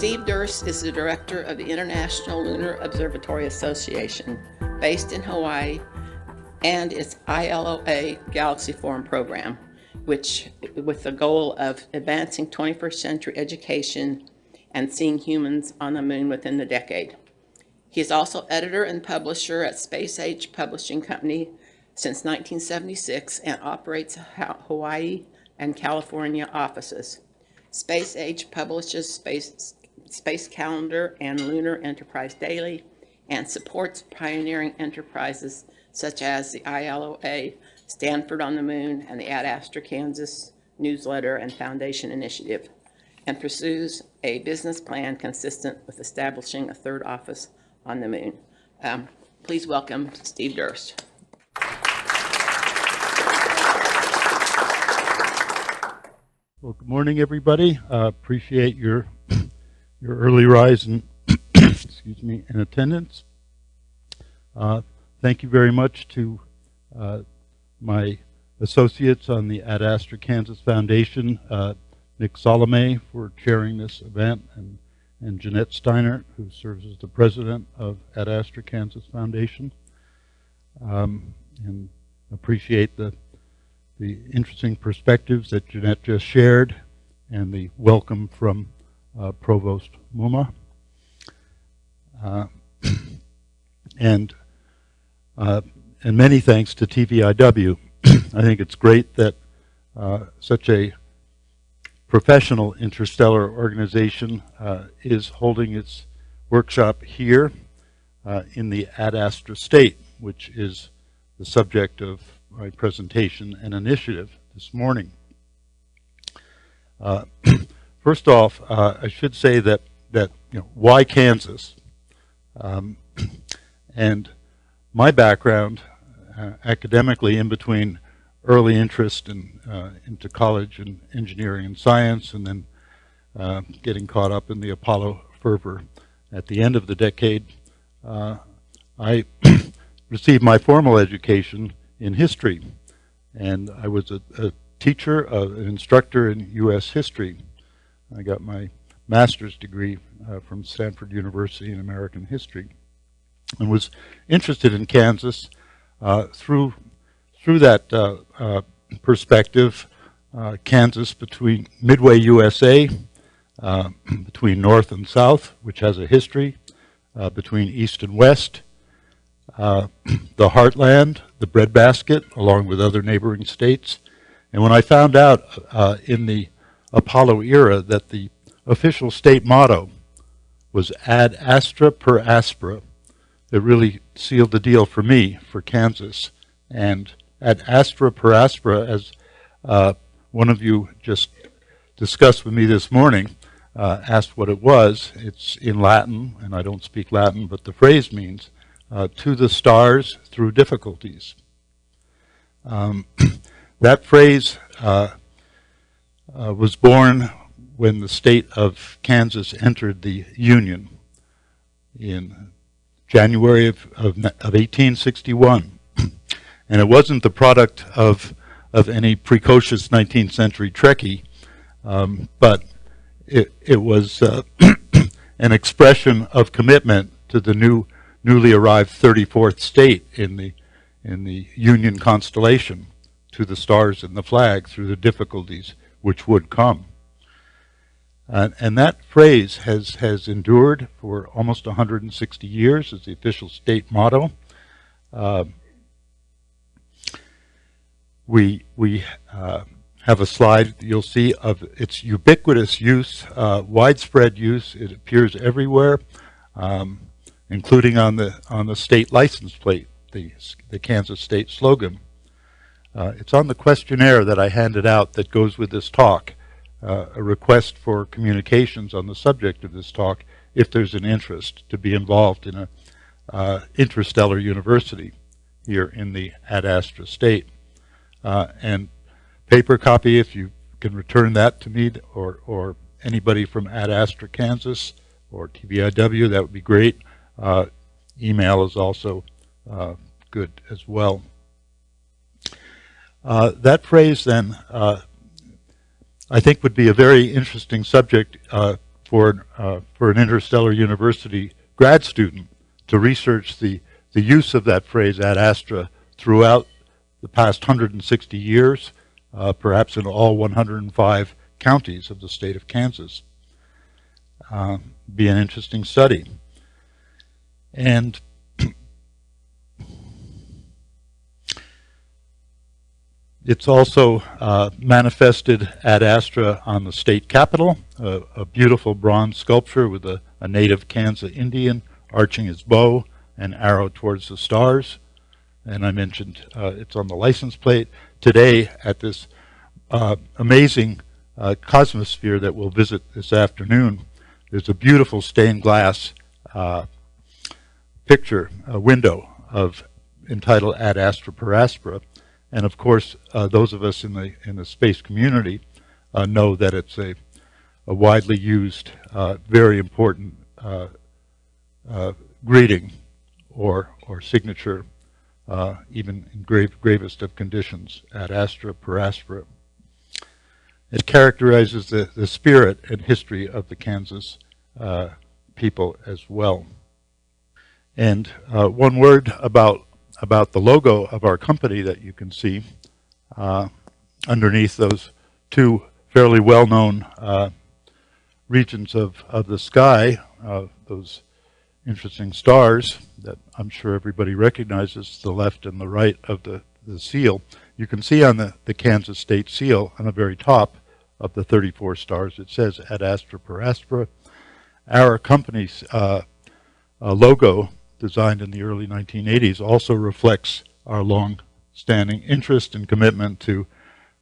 Steve Durst is the director of the International Lunar Observatory Association, based in Hawaii, and its ILOA Galaxy Forum program, which with the goal of advancing 21st century education and seeing humans on the moon within the decade. He is also editor and publisher at Space Age Publishing Company since 1976 and operates Hawaii and California offices. Space Age publishes Space Calendar and Lunar Enterprise Daily and supports pioneering enterprises such as the ILOA, Stanford on the Moon, and the Ad Astra Kansas newsletter and foundation initiative, and pursues a business plan consistent with establishing a third office on the moon. Please welcome Steve Durst. Well, good morning, everybody. Appreciate your early rise and excuse me, in attendance. Thank you very much to my associates on the Ad Astra Kansas Foundation, Nick Salome for chairing this event, and Jeanette Steiner, who serves as the president of Ad Astra Kansas Foundation. And appreciate the interesting perspectives that Jeanette just shared and the welcome from Provost Muma. And many thanks to TVIW. I think it's great that such a professional interstellar organization is holding its workshop here in the Ad Astra state, which is the subject of my presentation and initiative this morning. First off, I should say that why Kansas? And my background academically, in between early interest into college and engineering and science, and then getting caught up in the Apollo fervor at the end of the decade, I received my formal education in history, and I was a teacher, an instructor in U.S. history. I got my master's degree from Stanford University in American history, and was interested in Kansas through that perspective. Kansas between Midway, USA, between North and South, which has a history, between East and West, the heartland, the breadbasket, along with other neighboring states. And when I found out in the Apollo era that the official state motto was Ad Astra Per Aspera, it really sealed the deal for me, for Kansas. And Ad Astra Per Aspera, as one of you just discussed with me this morning, asked what it was. It's in Latin, and I don't speak Latin, but the phrase means to the stars through difficulties. That phrase was born when the state of Kansas entered the Union in January of 1861. And it wasn't the product of any precocious 19th century Trekkie, but it was an expression of commitment to the newly arrived 34th state in the Union constellation, to the stars and the flag through the difficulties which would come. And that phrase has endured for almost 160 years as the official state motto. We have a slide you'll see of its ubiquitous use, widespread use. It appears everywhere, including on the state license plate, the Kansas state slogan. It's on the questionnaire that I handed out that goes with this talk, a request for communications on the subject of this talk if there's an interest to be involved in a Interstellar University here in the Ad Astra state. And paper copy, if you can return that to me, or anybody from Ad Astra Kansas or TVIW, that would be great. Email is also good as well. That phrase then, I think, would be a very interesting subject for an Interstellar University grad student to research the use of that phrase ad astra throughout the past 160 years, perhaps in all 105 counties of the state of Kansas. Be an interesting study. And it's also manifested ad astra on the state capitol, a beautiful bronze sculpture with a native Kansas Indian arching his bow and arrow towards the stars. And I mentioned it's on the license plate. Today, at this amazing cosmosphere that we'll visit this afternoon, there's a beautiful stained glass picture, a window entitled Ad Astra Per Aspera. And of course, those of us in the space community know that it's a widely used, very important greeting or signature, even in gravest of conditions, Ad Astra Per Aspera. It characterizes the spirit and history of the Kansas people as well. And one word about the logo of our company that you can see underneath those two fairly well-known regions of the sky, those interesting stars that I'm sure everybody recognizes, the left and the right of the seal. You can see on the Kansas State seal on the very top of the 34 stars, it says Ad Astra Per Aspera. Our company's logo, designed in the early 1980s, also reflects our long-standing interest and commitment to,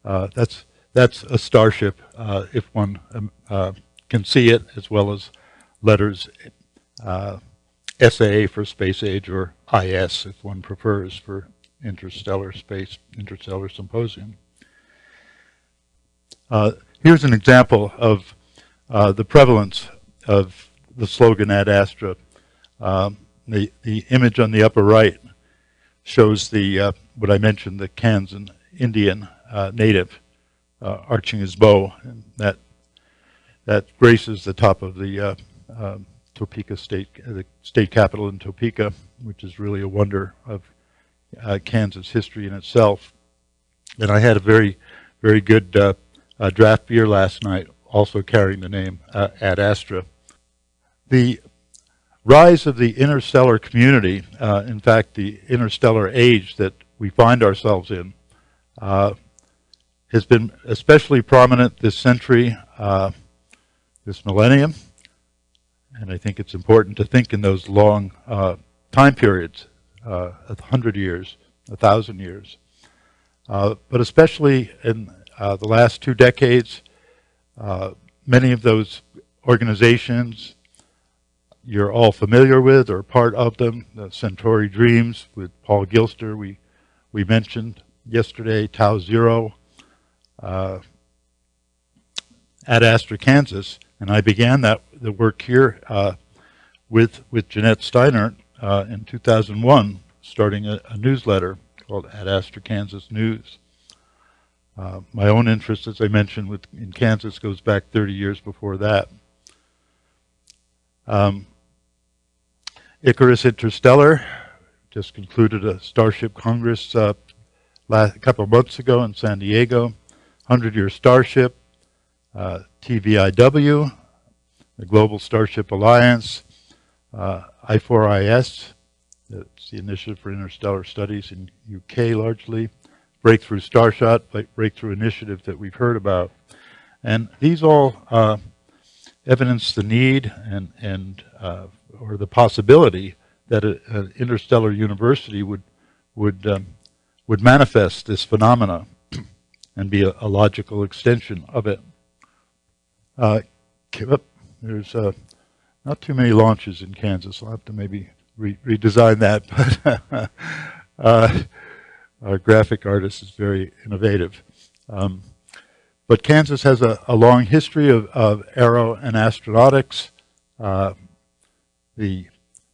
that's a starship, if one can see it, as well as letters SAA for space age, or IS if one prefers, for interstellar symposium. Here's an example of the prevalence of the slogan Ad Astra. The image on the upper right shows the what I mentioned, the Kansas Indian native arching his bow, and that graces the top of the Topeka the state capitol in Topeka, which is really a wonder of Kansas history in itself. And I had a very, very good draft beer last night, also carrying the name Ad Astra. The rise of the interstellar community, in fact, the interstellar age that we find ourselves in, has been especially prominent this century, this millennium. And I think it's important to think in those long time periods, 100 years, 1,000 years. But especially in the last 2 decades, many of those organizations you're all familiar with or part of them, the Centauri Dreams with Paul Gilster, we mentioned yesterday, Tau Zero, Ad Astra Kansas, and I began the work here with Jeanette Steinert in 2001, starting a newsletter called Ad Astra Kansas News. My own interest, as I mentioned, in Kansas goes back 30 years before that. Icarus Interstellar just concluded a Starship Congress a couple of months ago in San Diego. 100-year Starship, TVIW, the Global Starship Alliance, I4IS, that's the Initiative for Interstellar Studies in UK largely, Breakthrough Starshot, Breakthrough Initiative that we've heard about. And these all evidence the need or the possibility that an interstellar university would manifest this phenomena and be a logical extension of it. There's not too many launches in Kansas. I'll have to maybe redesign that, but our graphic artist is very innovative. But Kansas has a long history of Aero and Astronautics. The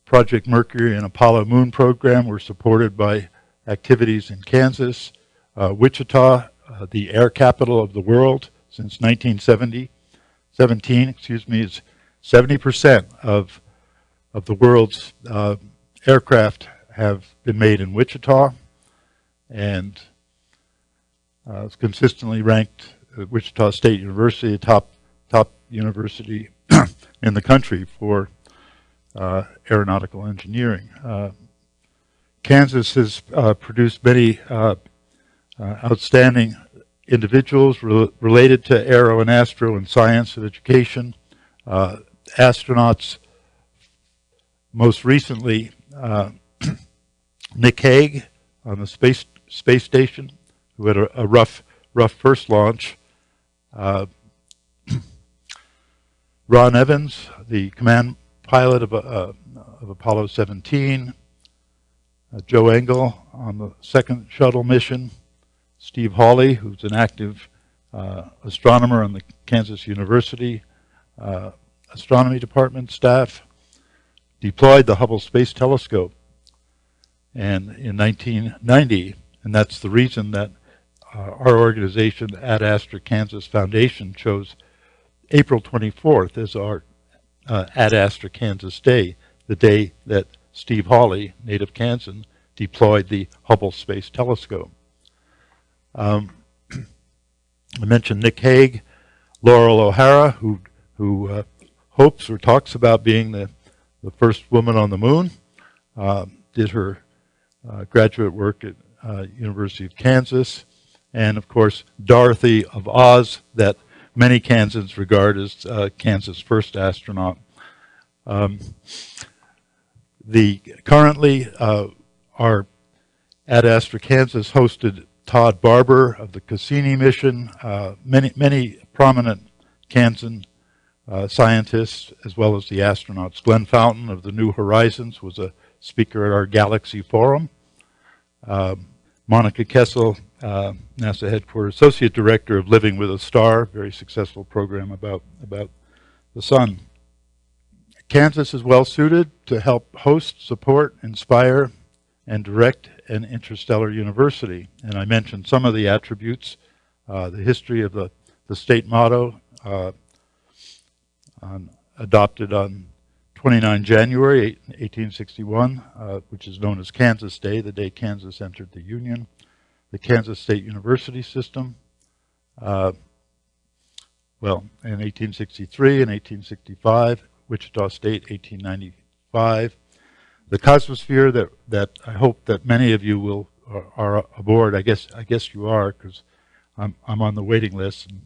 Project Mercury and Apollo Moon program were supported by activities in Kansas. Wichita, the air capital of the world since 1917, 70% of the world's aircraft have been made in Wichita, and it's consistently ranked at Wichita State University, the top university in the country for aeronautical engineering. Kansas has produced many outstanding individuals related to aero and astro and science and education. Astronauts, most recently, Nick Hague on the space station, who had a rough first launch. Ron Evans, the command pilot of Apollo 17. Joe Engel on the second shuttle mission. Steve Hawley, who's an active astronomer on the Kansas University astronomy department staff, deployed the Hubble Space Telescope. And in 1990, and that's the reason that our organization, Ad Astra Kansas Foundation, chose April 24th as our Ad Astra Kansas Day, the day that Steve Hawley, native Kansan, deployed the Hubble Space Telescope. I mentioned Nick Hague, Laurel O'Hara, who hopes or talks about being the first woman on the moon, did her graduate work at University of Kansas, and of course Dorothy of Oz, that many Kansans regard as Kansas' first astronaut. Currently, our Ad Astra Kansas hosted Todd Barber of the Cassini mission, many prominent Kansan scientists, as well as the astronauts. Glenn Fountain of the New Horizons was a speaker at our Galaxy Forum. Monica Kessel, NASA headquarters, Associate Director of Living with a Star, very successful program about the sun. Kansas is well suited to help host, support, inspire, and direct an interstellar university. And I mentioned some of the attributes, the history of the state motto, adopted on 29 January 1861, which is known as Kansas Day, the day Kansas entered the Union. The Kansas State University system, well, in 1863 and 1865, Wichita State, 1895. The Cosmosphere that I hope that many of you are aboard. I guess you are, because I'm on the waiting list, and,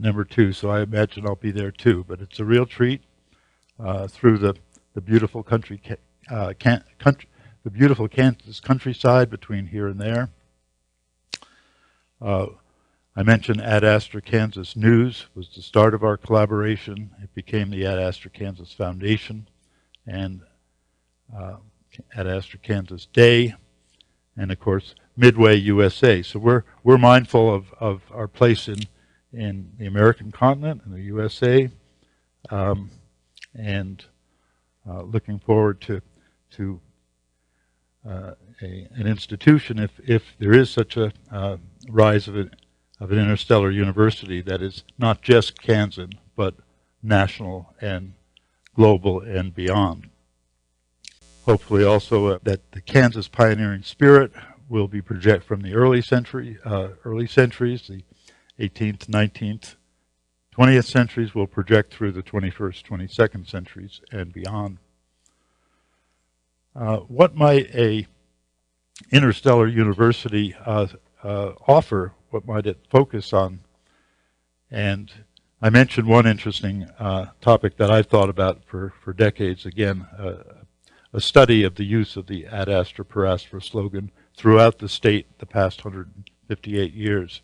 number 2, so I imagine I'll be there too. But it's a real treat through the beautiful the beautiful Kansas countryside between here and there. I mentioned Ad Astra Kansas News was the start of our collaboration. It became the Ad Astra Kansas Foundation and Ad Astra Kansas Day, and of course Midway USA. So we're mindful of our place in the American continent and the USA, and looking forward to an institution, if there is such a rise of an interstellar university that is not just Kansan, but national and global and beyond. Hopefully also that the Kansas pioneering spirit will be projected from the early centuries, the 18th, 19th, 20th centuries will project through the 21st, 22nd centuries and beyond. What might a interstellar university offer? What might it focus on? And I mentioned one interesting topic that I've thought about for decades. Again, a study of the use of the Ad Astra Per Aspera slogan throughout the state the past 158 years.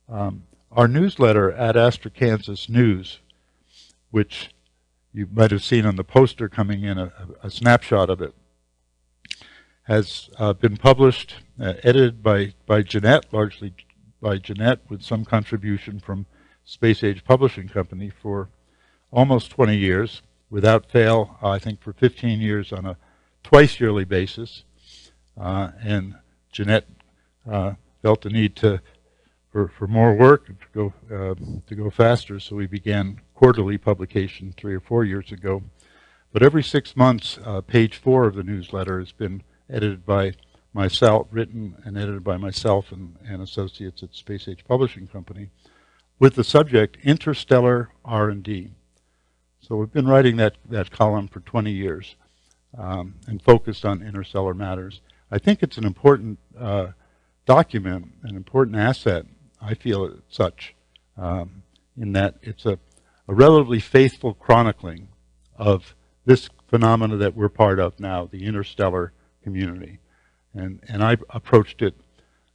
Our newsletter, Ad Astra Kansas News, which you might have seen on the poster coming in, a snapshot of it, has been published, edited by Jeanette, largely by Jeanette, with some contribution from Space Age Publishing Company for almost 20 years, without fail, I think for 15 years on a twice-yearly basis. And Jeanette felt the need for more work to go faster, so we began quarterly publication 3 or 4 years ago. But every 6 months, page 4 of the newsletter has been edited by myself, written and edited by myself and associates at Space Age Publishing Company, with the subject Interstellar R&D. So we've been writing that column for 20 years and focused on interstellar matters. I think it's an important document, an important asset. I feel it such, in that it's a relatively faithful chronicling of this phenomena that we're part of now, the interstellar community. And I approached it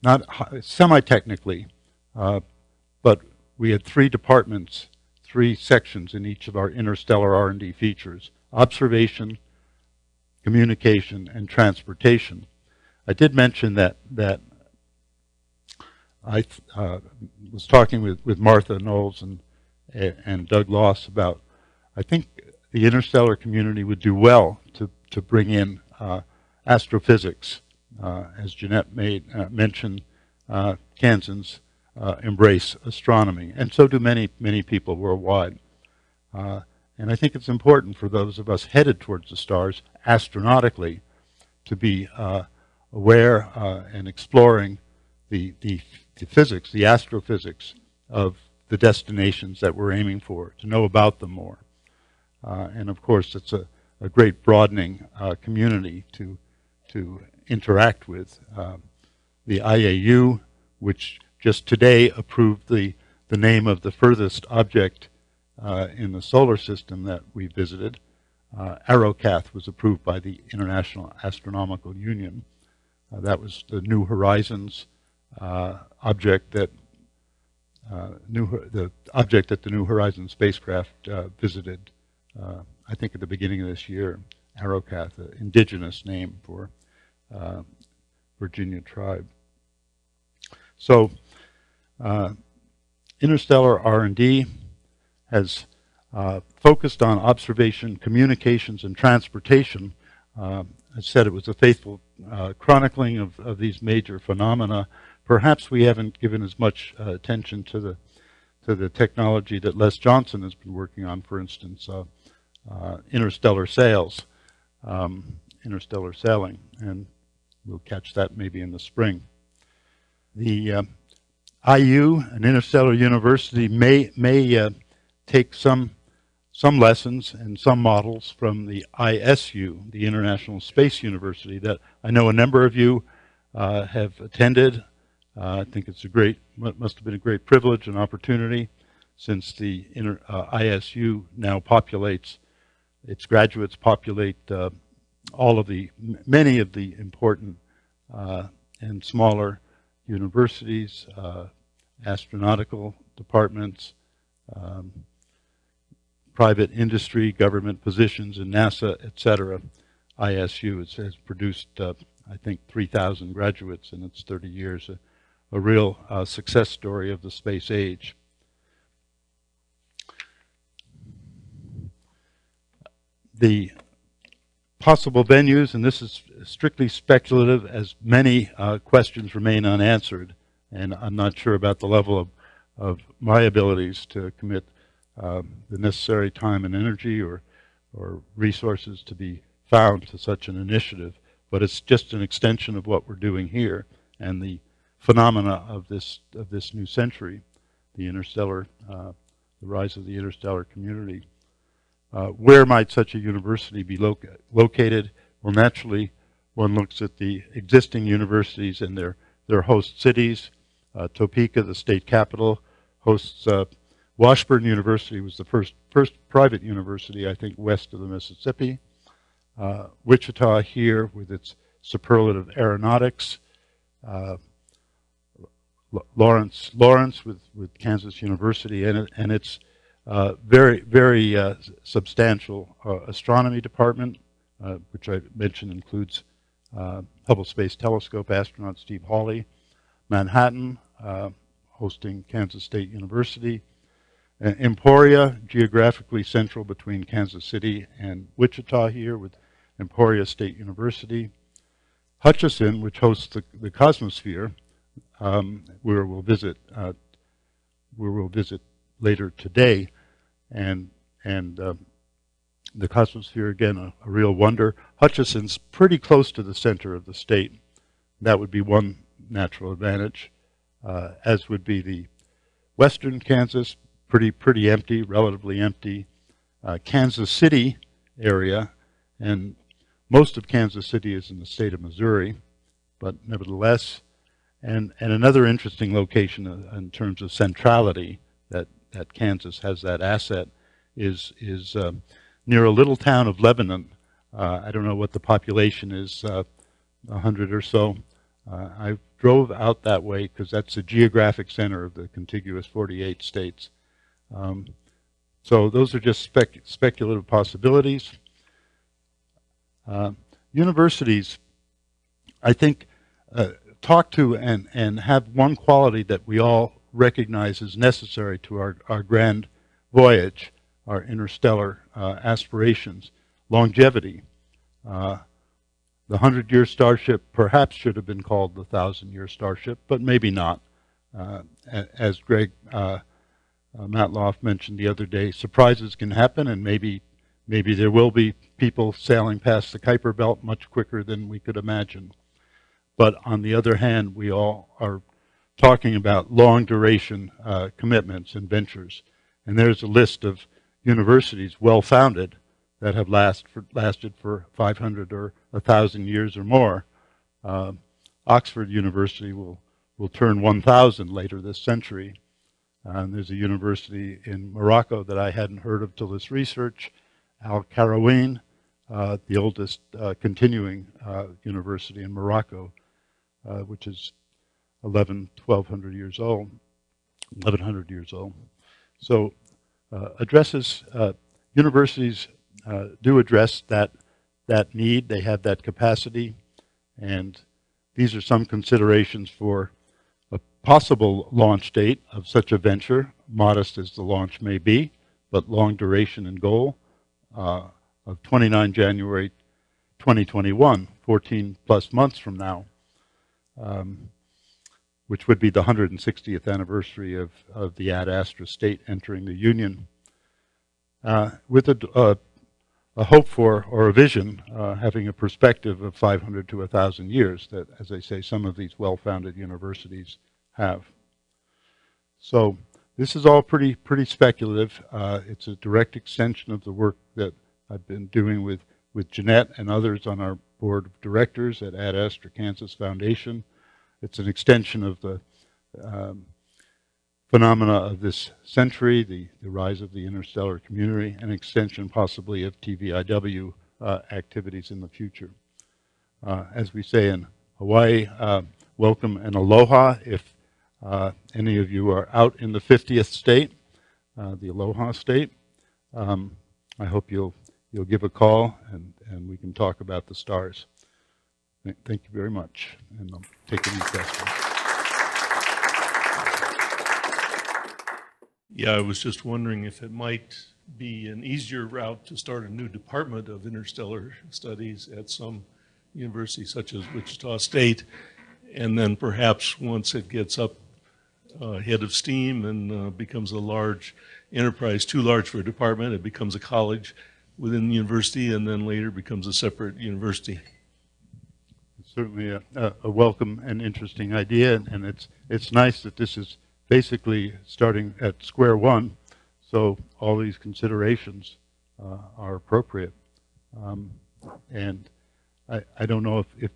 not semi-technically, but we had 3 departments, 3 sections in each of our interstellar R&D features: observation, communication, and transportation. I did mention that I was talking with Martha Knowles and Doug Loss about, I think the interstellar community would do well to bring in astrophysics. As Jeanette mentioned, Kansans embrace astronomy, and so do many people worldwide. And I think it's important for those of us headed towards the stars astronautically to be aware and exploring the physics, the astrophysics of the destinations that we're aiming for, to know about them more. And of course, it's a great broadening community to interact with. The IAU, which just today approved the name of the furthest object in the solar system that we visited, Aero was approved by the International Astronomical Union. That was the New Horizons object that the object that the New Horizons spacecraft visited, I think at the beginning of this year. Aero, an indigenous name for Virginia tribe. So interstellar R&D has focused on observation, communications, and transportation. I said it was a faithful chronicling of these major phenomena. Perhaps we haven't given as much attention to the technology that Les Johnson has been working on, for instance, interstellar sails, interstellar sailing, and we'll catch that maybe in the spring. The IU, an Interstellar University, may take some lessons and some models from the ISU, the International Space University, that I know a number of you have attended. I think it's must have been a great privilege and opportunity, since the ISU now populates, its graduates populate many of the important and smaller universities, astronautical departments, private industry, government positions in NASA, etc. ISU has produced, I think, 3,000 graduates in its 30 years, a real success story of the space age. The possible venues, and this is strictly speculative, as many questions remain unanswered, and I'm not sure about the level of my abilities to commit the necessary time and energy or resources to be found to such an initiative. But it's just an extension of what we're doing here and the phenomena of this new century, the rise of the interstellar community. Where might such a university be located? Well, naturally, one looks at the existing universities and their host cities. Topeka, the state capital, hosts Washburn University, was the first private university, I think, west of the Mississippi. Wichita here with its superlative aeronautics. Lawrence with Kansas University and its very substantial astronomy department, which I mentioned includes Hubble Space Telescope astronaut Steve Hawley. Manhattan, hosting Kansas State University. Emporia, geographically central between Kansas City and Wichita here with Emporia State University. Hutchinson, which hosts the Cosmosphere, where we'll visit later today. and the cosmosphere, again, a real wonder. Hutchison's pretty close to the center of the state. That would be one natural advantage, as would be the western Kansas, pretty empty, relatively empty. Kansas City area, and most of Kansas City is in the state of Missouri, but nevertheless, and another interesting location in terms of centrality that Kansas has that asset is near a little town of Lebanon. I don't know what the population is, 100 or so. I drove out that way because that's the geographic center of the contiguous 48 states. So those are just speculative possibilities. Universities, I think, talk to and have one quality that we all recognize is necessary to our grand voyage, our interstellar aspirations: longevity. The 100-year Starship perhaps should have been called the 1,000-year Starship, but maybe not. As Greg Matloff mentioned the other day, surprises can happen, and maybe there will be people sailing past the Kuiper Belt much quicker than we could imagine. But on the other hand, we all are talking about long-duration commitments and ventures. And there's a list of universities well-founded that have lasted for 500 or 1,000 years or more. Oxford University will turn 1,000 later this century. There's a university in Morocco that I hadn't heard of till this research, Al Qarawiyyin, the oldest continuing university in Morocco, which is 1,200 years old. So universities do address that need. They have that capacity, and these are some considerations for a possible launch date of such a venture, modest as the launch may be, but long duration and goal of 29 January 2021, 14 plus months from now, which would be the 160th anniversary of the Ad Astra state entering the Union, with a hope for, or a vision, having a perspective of 500 to 1,000 years that, as I say, some of these well-founded universities have. So this is all pretty speculative. It's a direct extension of the work that I've been doing with Jeanette and others on our board of directors at Ad Astra Kansas Foundation. It's an extension of the phenomena of this century, the rise of the interstellar community, an extension possibly of TVIW activities in the future. As we say in Hawaii, welcome and aloha. If any of you are out in the 50th state, the Aloha State, I hope you'll give a call and we can talk about the stars. Thank you very much, and I'll take any questions. Yeah, I was just wondering if it might be an easier route to start a new department of interstellar studies at some university such as Wichita State, and then perhaps once it gets up head of steam and becomes a large enterprise, too large for a department, it becomes a college within the university and then later becomes a separate university. It's certainly a welcome and interesting idea, and it's nice that this is basically starting at square one, so all these considerations are appropriate. And I don't know if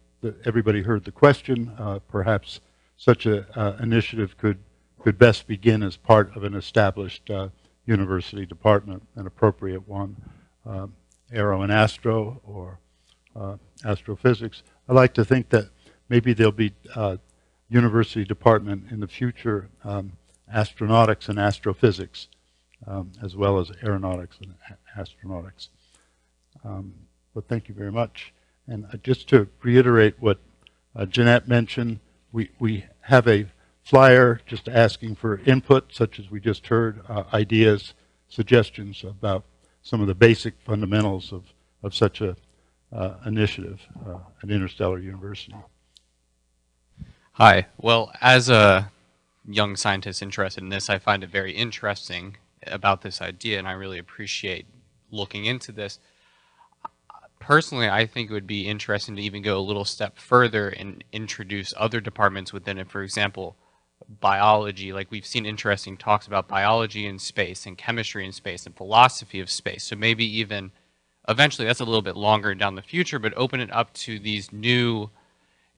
everybody heard the question. Perhaps such an initiative could best begin as part of an established university department, an appropriate one, Aero and Astro or astrophysics. I like to think that maybe there'll be university department in the future, astronautics and astrophysics, as well as aeronautics and astronautics. But thank you very much. And just to reiterate what Jeanette mentioned, we have a flyer just asking for input, such as we just heard, ideas, suggestions about some of the basic fundamentals of such a initiative, an interstellar university. Hi. Well, as a young scientist interested in this, I find it very interesting. about this idea, and I really appreciate looking into this. Personally, I think it would be interesting to even go a little step further and introduce other departments within it. For example, biology. Like, we've seen interesting talks about biology in space and chemistry in space and philosophy of space. So maybe even eventually, that's a little bit longer down the future, but open it up to these new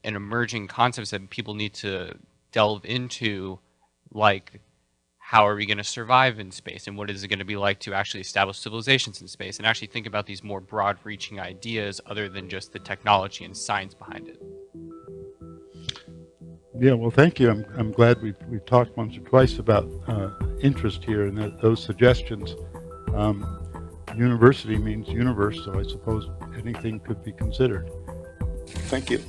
and emerging concepts that people need to delve into, like, how are we going to survive in space, and what is it going to be like to actually establish civilizations in space, and actually think about these more broad-reaching ideas other than just the technology and science behind it. Yeah, well, thank you. I'm glad we've talked once or twice about interest here and those suggestions. University means universe, so I suppose anything could be considered. Thank you.